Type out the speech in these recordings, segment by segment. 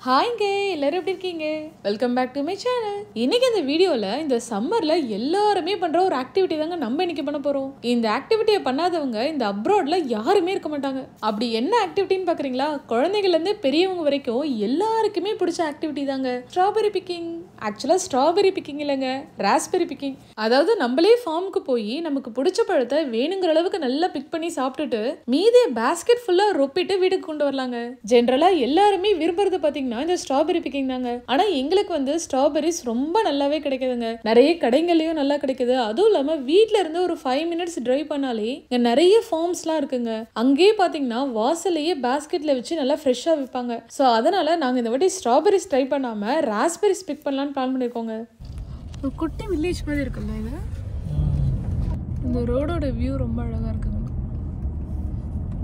ஹாய்ங்க, எல்லாரும் எப்படி இருக்கீங்க? Welcome back to my channel. இன்னைக்கு இந்த வீடியோல இந்த சம்மர்ல எல்லாருமே பண்ற ஒரு ஆக்டிவிட்டி தாங்க நம்ம இன்னைக்கு பண்ண போறோம். இந்த ஆக்டிவிட்டியை பண்ணாதவங்க இந்த அப்ராட்ல யாருமே இருக்க மாட்டாங்க. அப்படி என்ன ஆக்டிவிட்டின்னு பாக்குறீங்களா? குழந்தைகள்ல இருந்து பெரியவங்க வரைக்கும் எல்லாருக்குமே பிடிச்ச ஆக்டிவிட்டி தாங்க ஸ்ட்ராபெரி பிக்கிங். ஆக்சுவலா ஸ்ட்ராபெரி பிக்கிங் இல்லைங்க, ராஸ்பெரி பிக்கிங். அதாவது நம்மளே ஃபார்முக்கு போய் நமக்கு பிடிச்ச பழத்தை வேணுங்கிற அளவுக்கு நல்லா பிக் பண்ணி சாப்பிட்டுட்டு மீதிய பேஸ்கெட் ஃபுல்லா ரொப்பிட்டு வீட்டுக்கு கொண்டு வரலாங்க. ஜென்ரலா எல்லாருமே விரும்புறது பாத்தீங்கன்னா இந்த ஸ்ட்ராபெரி பிக்கிங் தாங்க. ஆனா எங்களுக்கு வந்து ஸ்ட்ராபெரிஸ் ரொம்ப நல்லாவே கிடைக்குதுங்க. நிறைய கடைகள்லயும் நல்லா கிடைக்குது. அதுவும் இல்லாம வீட்ல இருந்து ஒரு 5 minutes டிரைவ் பண்ணாலே இங்க நிறைய ஃபார்ம்ஸ்லாம் இருக்குங்க. அங்கேயே பாத்தீங்கன்னா வாசலையே பேஸ்கெட்ல வச்சு நல்லா ஃப்ரெஷ்ஷா விற்பாங்க. ஸோ அதனால நாங்க இந்த வாட்டி ஸ்ட்ராபெரிஸ் ட்ரை பண்ணாம ராஸ்பெரிஸ் பிக் பண்ணலாம்னு பிளான் பண்ணிருக்கோங்க. ஒரு குட்டி வில்லேஜ் மாதிரி இருக்குல்ல இது. இந்த ரோடோட வியூ ரொம்ப அழகா இருக்குங்க.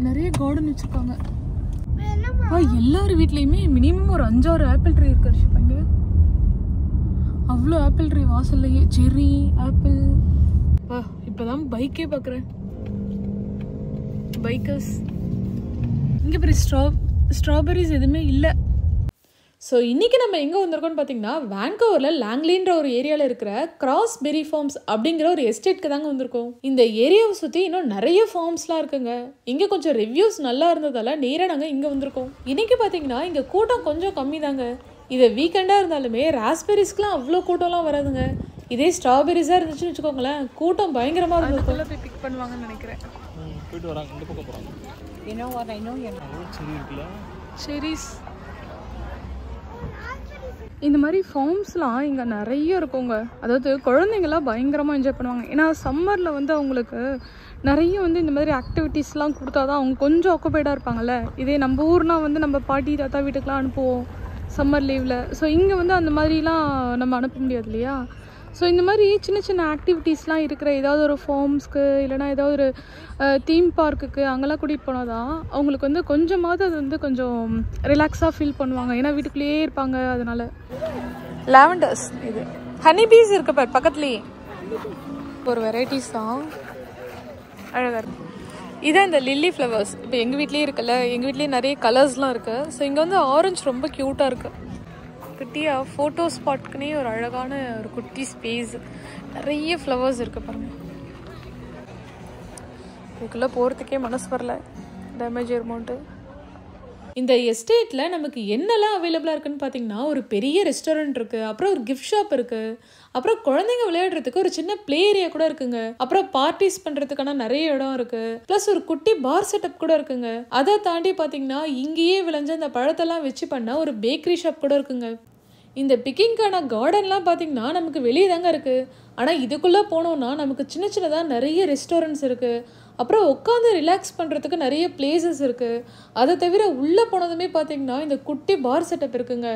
நிறைய கார்டன் வச்சிருக்காங்க. எல்லார் வீட்லயுமே மினிமம் ஒரு 5-6 ஆப்பிள் ட்ரீ இருக்கு. இங்க அவ்வளோ ஆப்பிள் ட்ரீ வாசல்லையே, செர்ரி ஆப்பிள். இப்பதான் பைக்கே பாக்குறேன். பைக்கர்ஸ் இங்க பெரிய ஸ்ட்ராபெரிஸ் எதுவுமே இல்லை. ஸோ இன்றைக்கி நம்ம எங்கே வந்திருக்கோம்னு பார்த்தீங்கன்னா வான்கூவரில் லாங்லின்ற ஒரு ஏரியாவில் இருக்கிற கிராஸ்பெரி ஃபார்ம்ஸ் அப்படிங்கிற ஒரு எஸ்டேட்க்கு தாங்க வந்திருக்கோம். இந்த ஏரியாவை சுற்றி இன்னும் நிறைய ஃபார்ம்ஸ்லாம் இருக்குங்க. இங்கே கொஞ்சம் ரிவ்யூஸ் நல்லா இருந்ததால் நேராக நாங்கள் இங்கே வந்திருக்கோம். இன்றைக்கி பார்த்தீங்கன்னா இங்கே கூட்டம் கொஞ்சம் கம்மி தாங்க. இது வீக்கெண்டாக இருந்தாலுமே ராஸ்பெரிஸ்க்குலாம் அவ்வளோ கூட்டம்லாம் வராதுங்க. இதே ஸ்ட்ராபெரிஸாக இருந்துச்சுன்னு வச்சுக்கோங்களேன், கூட்டம் பயங்கரமாக இருந்ததுக்குள்ளே போய் பிக் பண்ணுவாங்கன்னு நினைக்கிறேன். செரிஸ் இந்த மாதிரி ஃபார்ம்ஸ்லாம் இங்கே நிறைய இருக்குங்க. அதாவது குழந்தைங்களாம் பயங்கரமாக என்ஜாய் பண்ணுவாங்க. ஏன்னா சம்மரில் வந்து அவங்களுக்கு நிறைய வந்து இந்த மாதிரி ஆக்டிவிட்டீஸ்லாம் கொடுத்தா தான் அவங்க கொஞ்சம் ஆக்குபைடாக இருப்பாங்கல்ல. இதே நம்ம ஊர்னால் வந்து நம்ம பாட்டி தாத்தா வீட்டுக்கெலாம் அனுப்புவோம் சம்மர் லீவில். ஸோ இங்கே வந்து அந்த மாதிரிலாம் நம்ம அனுப்ப முடியாது இல்லையா. ஸோ இந்த மாதிரி சின்ன சின்ன ஆக்டிவிட்டீஸ்லாம் இருக்கிற ஏதாவது ஒரு ஃபார்ம்ஸ்க்கு இல்லைனா ஏதாவது ஒரு தீம் பார்க்குக்கு அங்கெல்லாம் கூட்டிகிட்டு போனால் தான் அவங்களுக்கு வந்து கொஞ்சமாவது அது வந்து கொஞ்சம் ரிலாக்ஸாக ஃபீல் பண்ணுவாங்க. ஏன்னா வீட்டுக்குள்ளேயே இருப்பாங்க. அதனால் லாவெண்டர்ஸ், இது ஹனி பீஸ் இருக்கு பார் பக்கத்துலேயே. ஒரு வெரைட்டிஸ் தான் அழகாக இருக்கு. இதான் இந்த லில்லி ஃப்ளவர்ஸ். இப்போ எங்கள் வீட்லேயே இருக்குல்ல, எங்கள் வீட்லேயே நிறைய கலர்ஸ்லாம் இருக்குது. ஸோ இங்கே வந்து ஆரஞ்சு ரொம்ப க்யூட்டாக இருக்குது. குட்டியாக ஃபோட்டோ ஸ்பாட்க்குனே ஒரு அழகான ஒரு குட்டி ஸ்பேஸ், நிறைய ஃப்ளவர்ஸ் இருக்குது பாருங்கள். இதுக்குள்ளே போகிறதுக்கே மனசு வரல, டேமேஜ் அமௌண்ட்டு. இந்த எஸ்டேட்டில் நமக்கு என்னெல்லாம் அவைலபிளாக இருக்குன்னு பார்த்தீங்கன்னா ஒரு பெரிய ரெஸ்டாரண்ட் இருக்குது, அப்புறம் ஒரு கிஃப்ட் ஷாப் இருக்குது, அப்புறம் குழந்தைங்க விளையாடுறதுக்கு ஒரு சின்ன ப்ளே ஏரியா கூட இருக்குங்க, அப்புறம் பார்ட்டிஸ் பண்ணுறதுக்கான நிறைய இடம் இருக்குது, ப்ளஸ் ஒரு குட்டி பார் செட்டப் கூட இருக்குங்க. அதை தாண்டி பார்த்தீங்கன்னா இங்கேயே விளைஞ்ச அந்த பழத்தெல்லாம் வச்சு பண்ண ஒரு பேக்கரி ஷாப் கூட இருக்குங்க. இந்த பிக்கிங்கான கார்டன்லாம் பார்த்தீங்கன்னா நமக்கு வெளியே தாங்க இருக்குது. ஆனால் இதுக்குள்ளே போனோன்னா நமக்கு சின்ன சின்னதாக நிறைய ரெஸ்டாரண்ட்ஸ் இருக்குது, அப்புறம் உட்காந்து ரிலாக்ஸ் பண்ணுறதுக்கு நிறைய பிளேசஸ் இருக்குது. அதை தவிர உள்ளே போனதுமே பார்த்தீங்கன்னா இந்த குட்டி பார் செட்டப் இருக்குங்க.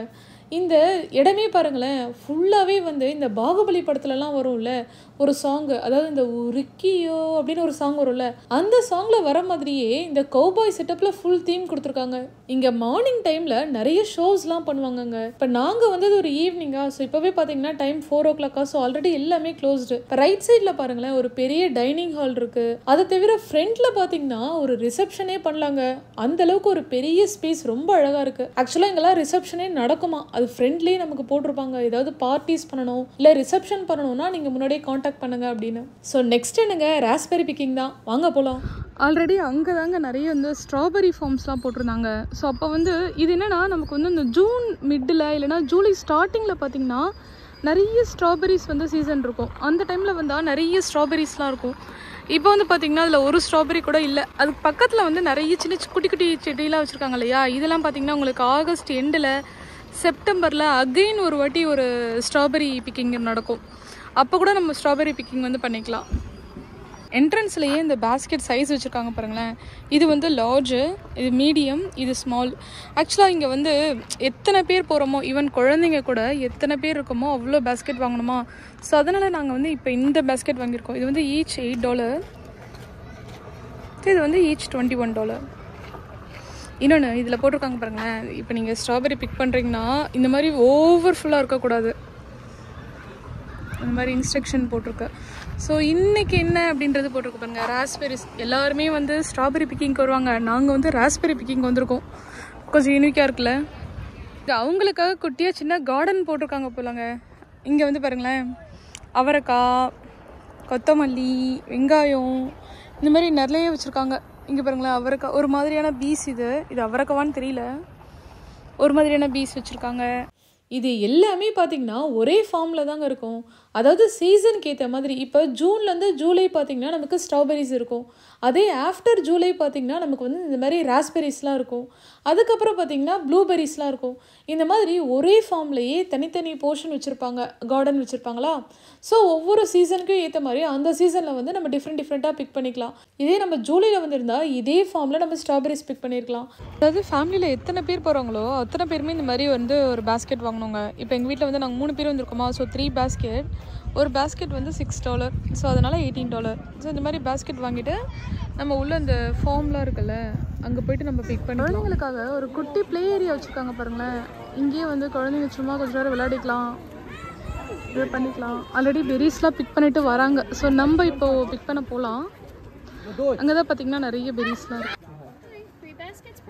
இந்த இடமே பாருங்களேன், ஃபுல்லாகவே வந்து இந்த பாகுபலி படத்துலலாம் வரும்ல ஒரு சாங்கு, அதாவது இந்த உருக்கியோ அப்படின்னு ஒரு சாங் வரும்ல, அந்த சாங்கில் வர மாதிரியே இந்த கௌபாய் செட்டப்பில் ஃபுல் தீம் கொடுத்துருக்காங்க. இங்கே மார்னிங் டைமில் நிறைய ஷோஸ்லாம் பண்ணுவாங்கங்க. இப்போ நாங்கள் வந்தது ஒரு ஈவினிங்கா, ஸோ இப்போவே பார்த்தீங்கன்னா டைம் 4 o'clock. ஸோ ஆல்ரெடி எல்லாமே க்ளோஸ்டு. இப்போ ரைட் சைடில் பாருங்களேன் ஒரு பெரிய டைனிங் ஹால் இருக்குது. அதை தவிர ஃப்ரண்ட்டில் பார்த்தீங்கன்னா ஒரு ரிசப்ஷனே பண்ணலாங்க. அந்த அளவுக்கு ஒரு பெரிய ஸ்பேஸ், ரொம்ப அழகாக இருக்குது. ஆக்சுவலாக இங்கெல்லாம் ரிசப்ஷனே நடக்குமா, அது ஃப்ரெண்ட்லேயே நமக்கு போட்டிருப்பாங்க. ஏதாவது பார்ட்டிஸ் பண்ணணும் இல்லை ரிசப்ஷன் பண்ணணும்னா நீங்கள் முன்னாடியே காண்டாக்ட் பண்ணுங்க அப்படின்னு. ஸோ நெக்ஸ்ட் என்னங்க, ராஸ்பெரி பிக்கிங் தான், வாங்க போகலாம். ஆல்ரெடி அங்கே தாங்க நிறைய வந்து ஸ்ட்ராபெரி ஃபார்ம்ஸ்லாம் போட்டிருந்தாங்க. ஸோ அப்போ வந்து இது என்னென்னா நமக்கு வந்து இந்த ஜூன் மிட்டில் இல்லைனா ஜூலை ஸ்டார்டிங்கில் பார்த்தீங்கன்னா நிறைய ஸ்ட்ராபெரிஸ் வந்து சீசன் இருக்கும். அந்த டைமில் வந்தால் நிறைய ஸ்ட்ராபெரிஸ்லாம் இருக்கும். இப்போ வந்து பார்த்தீங்கன்னா அதில் ஒரு ஸ்ட்ராபெரி கூட இல்லை. அதுக்கு பக்கத்தில் வந்து நிறைய சின்ன குட்டி குட்டி செடியெலாம் வச்சுருக்காங்க இல்லையா. இதெல்லாம் பார்த்தீங்கன்னா உங்களுக்கு ஆகஸ்ட் எண்டில் செப்டம்பரில் அகெயின் ஒரு வாட்டி ஒரு ஸ்ட்ராபெரி பிக்கிங் நடக்கும். அப்போ கூட நம்ம ஸ்ட்ராபெரி பிக்கிங் வந்து பண்ணிக்கலாம். என்ட்ரன்ஸ்லேயே இந்த பேஸ்கெட் சைஸ் வச்சுருக்காங்க பாருங்களேன். இது வந்து லார்ஜு, இது மீடியம், இது ஸ்மால். ஆக்சுவலாக இங்கே வந்து எத்தனை பேர் போகிறோமோ, ஈவன் குழந்தைங்க கூட எத்தனை பேர் இருக்கோமோ அவ்வளோ பேஸ்கெட் வாங்கணுமா. ஸோ அதனால் நாங்கள் வந்து இப்போ இந்த பேஸ்கெட் வாங்கியிருக்கோம். இது வந்து ஈச் $8, இது வந்து ஈச் $21. இன்னொன்று இதில் போட்டிருக்காங்க பாருங்களேன், இப்போ நீங்கள் ஸ்ட்ராபெரி பிக் பண்ணுறீங்கன்னா இந்த மாதிரி ஓவர்ஃபுல்லாக இருக்கக்கூடாது, அந்த மாதிரி இன்ஸ்ட்ரக்ஷன் போட்டிருக்கு. ஸோ இன்றைக்கி என்ன அப்படின்றது போட்டிருக்கு பாருங்கள். ராஸ்பெரிஸ் எல்லாருமே வந்து ஸ்ட்ராபெரி பிக்கிங்க்கு வருவாங்க, நாங்கள் வந்து ராஸ்பெரி பிக்கிங் வந்திருக்கோம். கொஞ்சம் யூனிக்காக இருக்குல்ல. அவங்களுக்காக குட்டியாக சின்ன கார்டன் போட்டிருக்காங்க போலங்க. இங்கே வந்து பாருங்களேன், அவரைக்காய், கொத்தமல்லி, வெங்காயம் இந்த மாதிரி நிறைய வச்சுருக்காங்க. இங்கே பாருங்களேன், அவரைக்காய் ஒரு மாதிரியான பீஸ், இது அவரைக்காவான்னு தெரியல, ஒரு மாதிரியான பீஸ் வச்சுருக்காங்க. இது எல்லாமே பார்த்திங்கன்னா ஒரே ஃபார்மில் தாங்க இருக்கும். அதாவது சீசனுக்கு ஏற்ற மாதிரி. இப்போ ஜூன்லேருந்து ஜூலை பார்த்திங்கன்னா நமக்கு ஸ்ட்ராபெரிஸ் இருக்கும். அதே ஆஃப்டர் ஜூலை பார்த்திங்கன்னா நமக்கு வந்து இந்த மாதிரி ராஸ்பெரிஸ்லாம் இருக்கும். அதுக்கப்புறம் பார்த்திங்கன்னா ப்ளூபெரிஸ்லாம் இருக்கும். இந்த மாதிரி ஒரே ஃபார்ம்லேயே தனித்தனி போர்ஷன் வச்சுருப்பாங்க, கார்டன் வச்சுருப்பாங்களா. ஸோ ஒவ்வொரு சீசனுக்கும் ஏற்ற மாதிரி அந்த சீசனில் வந்து நம்ம டிஃப்ரெண்ட்டாக பிக் பண்ணிக்கலாம். இதே நம்ம ஜூலையில் வந்துருந்தால் இதே ஃபார்மில் நம்ம ஸ்ட்ராபெரிஸ் பிக் பண்ணியிருக்கலாம். அதாவது ஃபேமிலியில் எத்தனை பேர் போகிறாங்களோ அத்தனை பேருமே இந்த மாதிரி வந்து ஒரு பேஸ்கெட் வாங்கினோங்க. இப்போ எங்கள் வீட்டில் வந்து நாங்கள் 3 பேர் வந்திருக்கோமா. ஸோ 3 பேஸ்கெட், ஒரு பேஸ்கெட் வந்து $6. ஸோ அதனால் $18. ஸோ இந்த மாதிரி பேஸ்கெட் வாங்கிட்டு நம்ம உள்ள இந்த ஃபார்ம்லாம் இருக்குல்ல அங்கே போய்ட்டு நம்ம பிக் பண்ணி குழந்தைங்களுக்காக ஒரு குட்டி ப்ளே ஏரியா வச்சுருக்காங்க பாருங்களேன். இங்கேயே வந்து குழந்தைங்க சும்மா கொஞ்சம் நேரம் விளையாடிக்கலாம், இது பண்ணிக்கலாம். ஆல்ரெடி பெரிஸ்லாம் பிக் பண்ணிட்டு வராங்க. ஸோ நம்ம இப்போது பிக் பண்ண போகலாம். அங்கே தான் பார்த்திங்கன்னா நிறைய பெரிஸ்லாம் இருக்குது.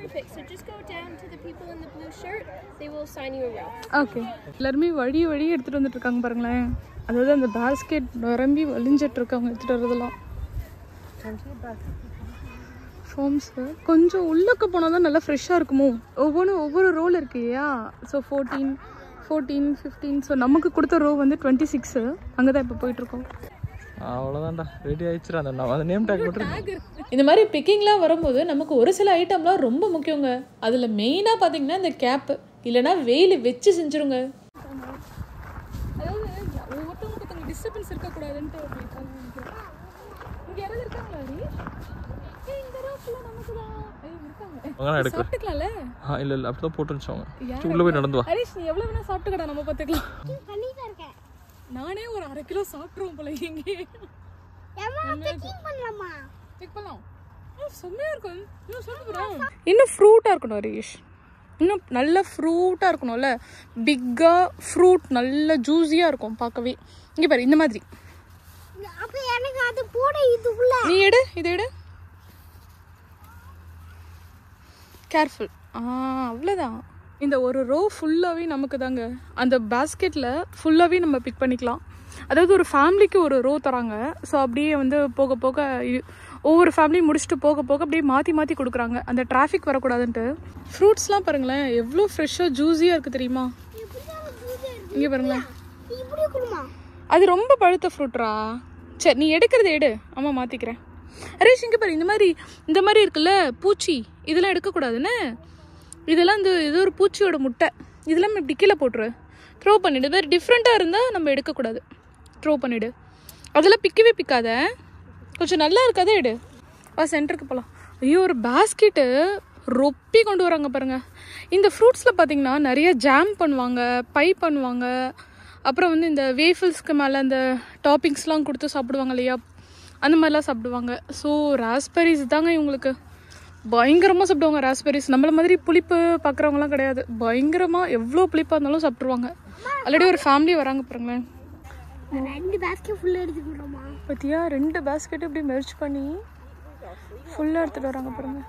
Perfect. So just go down to the people in the blue shirt. They will sign you around. Okay. எல்லாரும் வழி எடுத்துட்டு வந்துட்டு இருக்காங்க பாருங்களேன். அதாவது அந்த பாஸ்கெட் நிரம்பி வலிஞ்சிட்டு இருக்காங்க எடுத்துட்டு வரதெல்லாம். ஃபார்ம்ஸ் கொஞ்சம் உள்ளக்க போனால் தான் நல்லா ஃப்ரெஷ்ஷாக இருக்குமோ. ஒவ்வொரு ரோல் இருக்கு இல்லையா. ஸோ 14, 15. ஸோ நமக்கு கொடுத்த ரோ வந்து 26. அங்கே தான் இப்போ போயிட்டுருக்கோம். அவ்வளோதான்டா, ரெடி ஆயிடுச்சுடா. அந்த நேம் டேக் போட்டு இந்த மாதிரி பிக்கிங்லாம் வரும்போது நமக்கு ஒரு சில ஐட்டம்லாம் ரொம்ப முக்கியங்க. அதில் மெயினாக பார்த்தீங்கன்னா இந்த கேப்பு, இல்லைனா வெயில் வச்சு செஞ்சுருங்க. அதாவது ஒவ்வொருத்தவங்க டிஸ்டர்பன்ஸ் இருக்கக்கூடாதுன்ட்டு இங்கே யாராவது இருக்காங்களா? சாப்பிட்டுக்கலாம்ல? இல்லை அப்படிதான் போட்டு வச்சோங்க. உள்ள போய் நடந்து வா. ஹரிஷ், நீ எவ்வளோ வேணா சாப்பிட்டுக்கடா, நம்ம பார்த்துக்கலாம். நானே ஒரு 1/2 கிலோ சாப்பிட்ருவோம் போல. இங்கே இன்னும் ஃப்ரூட்டாக இருக்கணும் ஹரிஷ், இன்னும் நல்ல ஃப்ரூட்டாக இருக்கணும்ல. பிக்காக ஃப்ரூட் நல்ல ஜூஸியாக இருக்கும் பார்க்கவே. இங்கே பாரு, இந்த மாதிரி நீ எடு, இதை எடு, கேர்ஃபுல். அவ்வளோதான். இந்த ஒரு ரோ ஃபுல்லாகவே நமக்கு தாங்க. அந்த பேஸ்கெட்டில் ஃபுல்லாகவே நம்ம பிக் பண்ணிக்கலாம். அதாவது ஒரு ஃபேமிலிக்கு ஒரு ரோ தராங்க. ஸோ அப்படியே வந்து போக போக ஒவ்வொரு ஃபேமிலியும் முடிச்சுட்டு போக போக அப்படியே மாற்றி கொடுக்குறாங்க, அந்த டிராஃபிக் வரக்கூடாதுன்ட்டு. ஃப்ரூட்ஸ்லாம் பாருங்களேன் எவ்வளோ ஃப்ரெஷ்ஷாக ஜூஸியாக இருக்குது தெரியுமா. இங்கே பாருங்களேன், அது ரொம்ப பழுத்த ஃப்ரூட்ரா. சரி, நீ எடுக்கிறத எடு, அம்மா மாற்றிக்கிறேன். ஹரிஷ், இங்கே பாரு, இந்த மாதிரி இருக்குல்ல பூச்சி, இதெல்லாம் எடுக்கக்கூடாதுன்னு. இதெல்லாம் இது ஒரு பூச்சியோட முட்டை. இதெல்லாம் இப்படி கீழே போட்டுரு, த்ரோ பண்ணிவிடு. இது மாதிரி டிஃப்ரெண்ட்டாக இருந்தால் நம்ம எடுக்கக்கூடாது, த்ரோ பண்ணிவிடு. அதெல்லாம் பிக்கவே பிக்காத, கொஞ்சம் நல்லா இருக்காதே எடு. சென்டருக்கு போகலாம். ஐயோ, ஒரு பேஸ்கெட்டு ரொப்பி கொண்டு வராங்க பாருங்கள். இந்த ஃப்ரூட்ஸில் பார்த்திங்கன்னா நிறைய ஜாம் பண்ணுவாங்க, பை பண்ணுவாங்க. அப்புறம் வந்து இந்த வேஃபிள்ஸ்க்கு மேலே அந்த டாப்பிங்ஸ்லாம் கொடுத்து சாப்பிடுவாங்க இல்லையா, அந்த மாதிரிலாம் சாப்பிடுவாங்க. ஸோ ராஸ்பெரிஸ் தாங்க இவங்களுக்கு பயங்கரமாக சாப்பிடுவாங்க. ராஸ்பெரிஸ் நம்மள மாதிரி புளிப்பு பார்க்குறவங்களாம் கிடையாது. பயங்கரமாக எவ்வளோ புளிப்பாக இருந்தாலும் சாப்பிட்ருவாங்க. ஆல்ரெடி ஒரு ஃபேமிலி வராங்க பாருங்களேன். 2 பேஸ்கெட் ஃபுல்லாக எடுத்துக்கிறோமா பற்றியா? 2 பேஸ்கெட் இப்படி மெர்ஜ் பண்ணி ஃபுல்லாக எடுத்துகிட்டு வராங்க பாருங்கள்.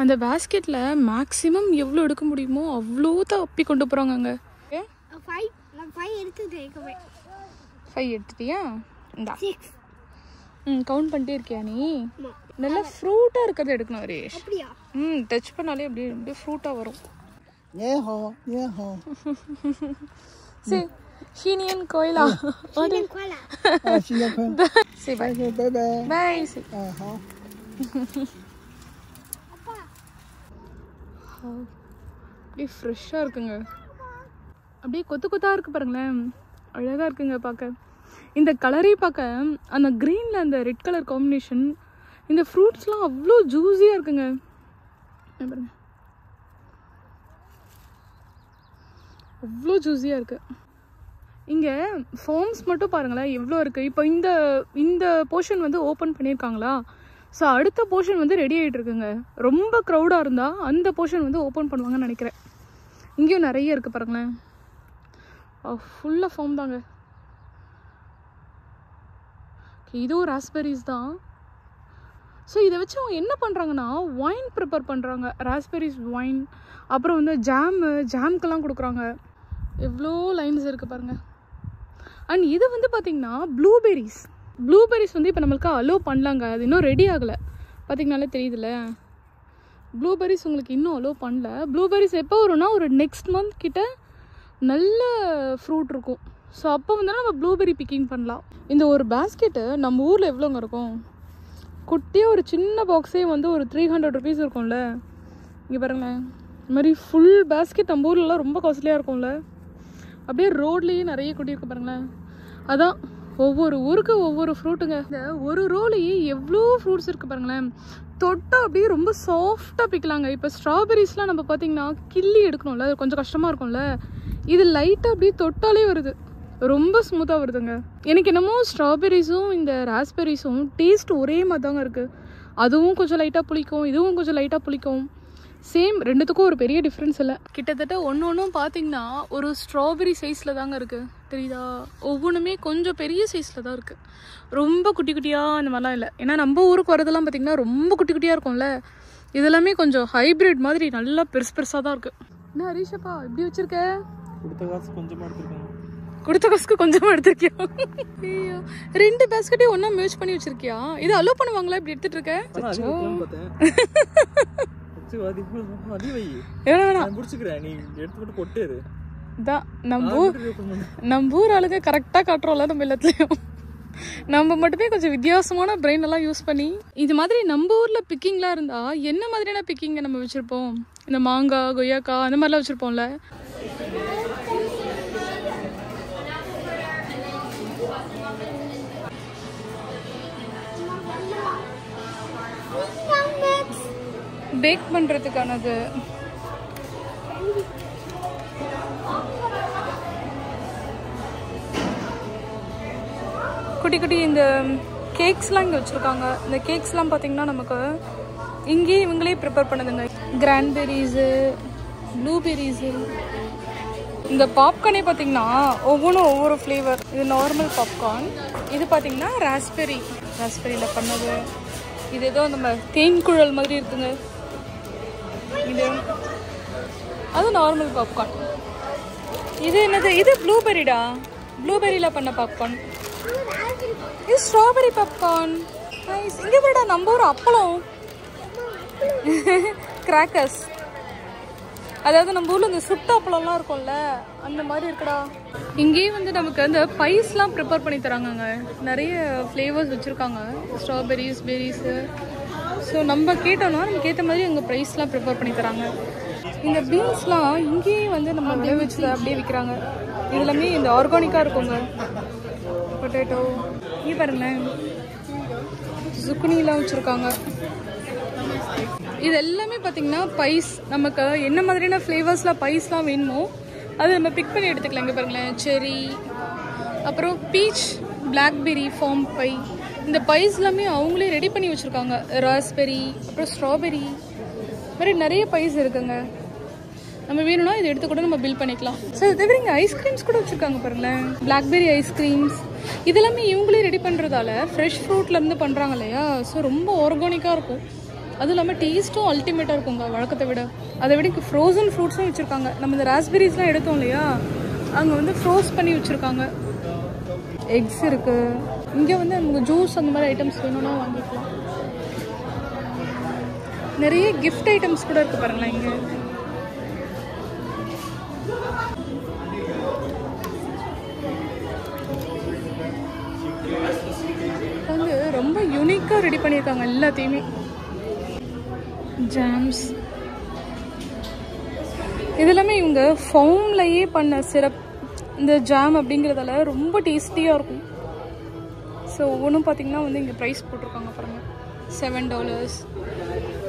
அந்த பேஸ்கெட்டில் மேக்ஸிமம் எவ்வளோ எடுக்க முடியுமோ அவ்வளோ தான் அப்பி கொண்டு போகிறாங்க அங்கே. 5 எடுத்துட்டியா? இந்தா கவுண்ட் பண்ணிட்டே இருக்கியா நீ? நல்லா ஃப்ரூட்டாக இருக்கிறத எடுக்கணும் ஹரிஷ். டச் பண்ணாலே அப்படியே ஃப்ரூட்டாக வரும். சரி, ஷீனியன் கோயிலா? சரி, பை பை பை. சரி, அப்படியே ஃப்ரெஷ்ஷாக இருக்குங்க. அப்படியே கொத்தாக இருக்குது பாருங்களேன், அழகாக இருக்குங்க பார்க்க. இந்த கலரே பார்க்க அந்த க்ரீனில் அந்த ரெட் கலர் காம்பினேஷன். இந்த ஃப்ரூட்ஸ்லாம் அவ்வளோ ஜூஸியாக இருக்குங்க பாருங்க, அவ்வளோ ஜூஸியாக இருக்குது. இங்கே ஃபார்ம்ஸ் மட்டும் பாருங்களேன் எவ்வளோ இருக்குது. இப்போ இந்த போர்ஷன் வந்து ஓப்பன் பண்ணியிருக்காங்களா. ஸோ அடுத்த போர்ஷன் வந்து ரெடி ஆகிட்டு இருக்குங்க. ரொம்ப க்ரௌடாக இருந்தால் அந்த போர்ஷன் வந்து ஓப்பன் பண்ணுவாங்கன்னு நினைக்கிறேன். இங்கேயும் நிறைய இருக்குது பாருங்களேன், ஃபுல்லாக ஃபார்ம் தாங்க. இதுவும் ராஸ்பெரிஸ் தான். ஸோ இதை வச்சு அவங்க என்ன பண்ணுறாங்கன்னா ஒயின் ப்ரிப்பேர் பண்ணுறாங்க, ராஸ்பெரிஸ் ஒயின். அப்புறம் வந்து ஜாம்க்கெல்லாம் கொடுக்குறாங்க. எவ்வளோ லைன்ஸ் இருக்குது பாருங்கள். அண்ட் இது வந்து பார்த்திங்கன்னா ப்ளூபெரிஸ் வந்து இப்போ நம்மளுக்கு அலோவ் பண்ணலாங்க. அது இன்னும் ரெடி ஆகலை, பார்த்திங்கனாலே தெரியுதுல்ல. ப்ளூபெரிஸ் உங்களுக்கு இன்னும் அலோவ் பண்ணல. ப்ளூபெரிஸ் எப்போ வரும்னா ஒரு நெக்ஸ்ட் மந்த் கிட்ட நல்ல ஃப்ரூட் இருக்கும். ஸோ அப்போ வந்து நம்ம ப்ளூபெரி பிக்கிங் பண்ணலாம். இந்த ஒரு பேஸ்கெட்டு நம்ம ஊரில் எவ்வளோங்க இருக்கும்? குட்டியாக ஒரு சின்ன பாக்ஸே வந்து ஒரு 300 rupees இருக்கும்ல. இங்கே பாருங்களேன், இது மாதிரி ஃபுல் பேஸ்கெட் நம்ம ஊர்லலாம் ரொம்ப காஸ்ட்லியாக இருக்கும்ல. அப்படியே ரோட்லேயே நிறைய குட்டி இருக்குது பாருங்களேன். அதான் ஒவ்வொரு ஊருக்கு ஒவ்வொரு ஃப்ரூட்டுங்க. இந்த ஒரு ரோலையே எவ்வளோ ஃப்ரூட்ஸ் இருக்குது பாருங்களேன். தொட்டால் அப்படியே ரொம்ப சாஃப்டாக பிக்கலாங்க. இப்போ ஸ்ட்ராபெரிஸ்லாம் நம்ம பார்த்திங்கன்னா கிள்ளி எடுக்கணும்ல, அது கொஞ்சம் கஷ்டமாக இருக்கும்ல. இது லைட்டாக அப்படியே தொட்டாலே வருது, ரொம்ப ஸ்மூத்தாக வருதுங்க. எனக்கு என்னமோ ஸ்ட்ராபெரிஸும் இந்த ராஸ்பெரிஸும் டேஸ்ட் ஒரே மாதிரி தாங்க இருக்குது. அதுவும் கொஞ்சம் லைட்டாக புளிக்கும், இதுவும் கொஞ்சம் லைட்டாக புளிக்கும். சேம், ரெண்டுத்துக்கும் ஒரு பெரிய டிஃப்ரென்ஸ் இல்லை. கிட்டத்தட்ட ஒன்றும் பார்த்தீங்கன்னா ஒரு ஸ்ட்ராபெரி சைஸில் தாங்க இருக்குது, தெரியுதா? ஒவ்வொன்றுமே கொஞ்சம் பெரிய சைஸில் தான் இருக்குது, ரொம்ப குட்டி குட்டியாக அந்த மாதிரிலாம் இல்லை. ஏன்னா நம்ம ஊருக்கு வரதெல்லாம் பார்த்திங்கன்னா ரொம்ப குட்டி குட்டியாக இருக்கும்ல. இதெல்லாமே கொஞ்சம் ஹைப்ரிட் மாதிரி நல்லா பெருசாக தான் இருக்குது. என்ன ஹரிஷப்பா இப்படி வச்சுருக்க? கொடுத்த காசு கொஞ்சமாக எடுத்துருக்கேன். கொடுத்த காசுக்கு கொஞ்சமாக எடுத்திருக்கியா? ஐயோ, 2 பேஸ்கெட்டையும் ஒன்றா மேட்ச் பண்ணி வச்சிருக்கியா? இது அலோ பண்ணுவாங்களா இப்படி எடுத்துட்டு இருக்க? நம்ம ஊர் ஆளுங்க கரெக்டாக காட்டுறோம்ல நம்ம எல்லாத்துலேயும். நம்ம மட்டுமே கொஞ்சம் வித்தியாசமான பிரெயின் எல்லாம் யூஸ் பண்ணி இது மாதிரி நம்ம ஊரில் பிக்கிங்லாம் இருந்தால் என்ன மாதிரியான பிக்கிங்கை நம்ம வச்சுருப்போம்? இந்த மாங்காய், கொய்யாக்காய் அந்த மாதிரிலாம் வச்சுருப்போம்ல. பேக் பண்ணுறதுக்கானது. குட்டி குட்டி இந்த கேக்ஸ்லாம் இங்கே வச்சுருக்காங்க. இந்த கேக்ஸ்லாம் பார்த்திங்கன்னா நமக்கு இங்கேயே இவங்களே ப்ரிப்பேர் பண்ணுதுங்க. கிரான்பெரிஸு, ப்ளூபெரிஸு. இந்த பாப்கார்னே பார்த்திங்கன்னா ஒவ்வொன்றும் ஒவ்வொரு ஃப்ளேவர். இது நார்மல் பாப்கார்ன், இது பார்த்திங்கன்னா ராஸ்பெரியில் பண்ணது. இது ஏதோ நம்ம தேன்குழல் மாதிரி இருக்குங்க. இது அது நார்மல் பாப்கார்ன். இது என்னது? இது ப்ளூபெரிடா, ப்ளூபெரியில் பண்ண பாப்கார்ன். இது ஸ்ட்ராபெரி பாப்கார்ன். நைஸ். இங்கே போய்டா நம்ம ஒரு அப்பளம், கிராக்கர்ஸ். அதாவது நம்ம ஊரில் இந்த சுட்ட அப்பளம்லாம் இருக்கும்ல, அந்த மாதிரி இருக்குடா. இங்கேயே வந்து நமக்கு அந்த பைஸ்லாம் ப்ரிப்பேர் பண்ணி தராங்கங்க. நிறைய ஃப்ளேவர்ஸ் வச்சுருக்காங்க, ஸ்ட்ராபெரிஸ், பெரிஸு. ஸோ நம்ம கேட்டோம்னா நமக்கு ஏற்ற மாதிரி அங்கே ப்ரைஸ்லாம் ப்ரிப்பேர் பண்ணி தராங்க. இந்த பீன்ஸ்லாம் இங்கேயே வந்து நம்ம விளைவிச்சு அப்படியே விற்கிறாங்க. இதெல்லாமே இந்த ஆர்கானிக்காக இருக்குங்க. பொட்டேட்டோ, இங்கே பாருங்களேன், zucchiniலாம் வச்சுருக்காங்க. இது எல்லாமே பார்த்திங்கன்னா பைஸ். நமக்கு என்ன மாதிரியான ஃப்ளேவர்ஸில் பைஸ்லாம் வேணுமோ அது நம்ம பிக் பண்ணி எடுத்துக்கலாம். இங்கே பாருங்களேன், செரி, அப்புறம் பீச், பிளாக்பெரி, ஃபார்ம் பை. இந்த பைஸ் எல்லாமே அவங்களே ரெடி பண்ணி வச்சுருக்காங்க. ராஸ்பெரி, அப்புறம் ஸ்ட்ராபெரி, மாதிரி நிறைய பைஸ் இருக்குங்க. நம்ம வேணும்னா இதை எடுத்து கூட நம்ம பில் பண்ணிக்கலாம். ஸோ இது தவிர இங்கே ஐஸ்கிரீம்ஸ் கூட வச்சுருக்காங்க பாருங்களேன். பிளாக்பெரி ஐஸ்கிரீம்ஸ் இதெல்லாமே இவங்களே ரெடி பண்ணுறதால ஃப்ரெஷ் ஃப்ரூட்லேருந்து பண்ணுறாங்க இல்லையா. ஸோ ரொம்ப ஆர்கானிக்காக இருக்கும். அதுவும் இல்லாமல் டேஸ்ட்டும் அல்டிமேட்டாக இருக்குங்க வழக்கத்தை விட. அதை விட இங்கே ஃப்ரோசன் ஃப்ரூட்ஸும் வச்சுருக்காங்க. நம்ம இந்த ராஸ்பெரிஸ்லாம் எடுத்தோம் இல்லையா, அங்கே வந்து ஃப்ரோஸ் பண்ணி வச்சுருக்காங்க. எக்ஸ் இருக்குது. இங்கே வந்து நமக்கு ஜூஸ் அந்த மாதிரி ஐட்டம்ஸ் வேணும்னா வாங்கிக்கலாம். நிறைய கிஃப்ட் ஐட்டம்ஸ் கூட இருக்குது பாருங்களேன். இங்கே வந்து ரொம்ப யூனிக்காக ரெடி பண்ணியிருக்காங்க எல்லாத்தையுமே. ஜாம்ஸ் இதெல்லாமே இவங்க ஃபோம்லையே பண்ண சிரப், இந்த ஜாம் அப்படிங்கிறதால ரொம்ப டேஸ்டியாக இருக்கும். ஸோ ஒவ்வொன்றும் பார்த்திங்கன்னா வந்து இங்கே ப்ரைஸ் போட்டிருக்காங்க பாருங்கள், $7.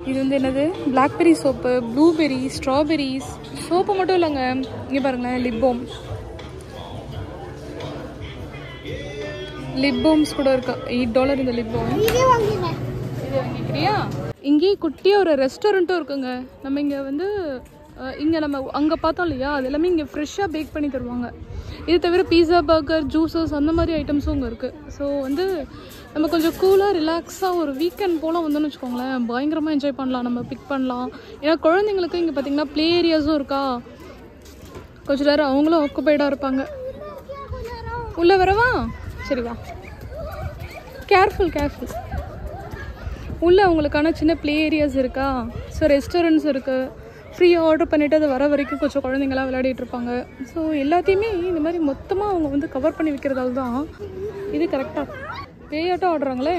இது வந்து என்னது? Blackberry soap, blueberry, strawberries. Soap மட்டும் இல்லைங்க, இங்கே பாருங்களேன், லிப் பாம்ஸ் கூட இருக்கு. $8 இந்த லிப் பாம். இது வாங்கிக்கிறியா? இங்கேயே குட்டியாக ஒரு ரெஸ்டாரண்ட்டும் இருக்குங்க. நம்ம இங்கே வந்து இங்கே நம்ம அங்கே பார்த்தோம் இல்லையா, அது எல்லாமே இங்கே ஃப்ரெஷ்ஷாக பேக் பண்ணி தருவாங்க. இது தவிர பீஸா, பர்கர், ஜூஸஸ் அந்த மாதிரி ஐட்டம்ஸும் இங்கே இருக்குது. ஸோ வந்து நம்ம கொஞ்சம் கூலாக ரிலாக்ஸாக ஒரு வீக்கெண்ட் போல் வந்தோன்னு வச்சுக்கோங்களேன், பயங்கரமாக என்ஜாய் பண்ணலாம், நம்ம பிக் பண்ணலாம். ஏன்னா குழந்தைங்களுக்கு இங்கே பார்த்திங்கன்னா ப்ளே ஏரியாஸும் இருக்கா, கொஞ்சம் நேரம் அவங்களும் ஆக்குபைடாக இருப்பாங்க. உள்ளே வரவா? சரி வா. Careful careful. உள்ளே அவங்களுக்கான சின்ன ப்ளே ஏரியாஸ் இருக்கா, ஸோ ரெஸ்டாரண்ட்ஸ் இருக்குது. ஃப்ரீயாக ஆர்டர் பண்ணிவிட்டு அது வர வரைக்கும் கொஞ்சம் குழந்தைங்களாம் விளையாடிட்டு இருப்பாங்க. ஸோ எல்லாத்தையுமே இந்த மாதிரி மொத்தமாக அவங்க வந்து கவர் பண்ணி வைக்கிறதால தான் இது கரெக்டாக. பேயாட்டம் ஆடுறாங்களே.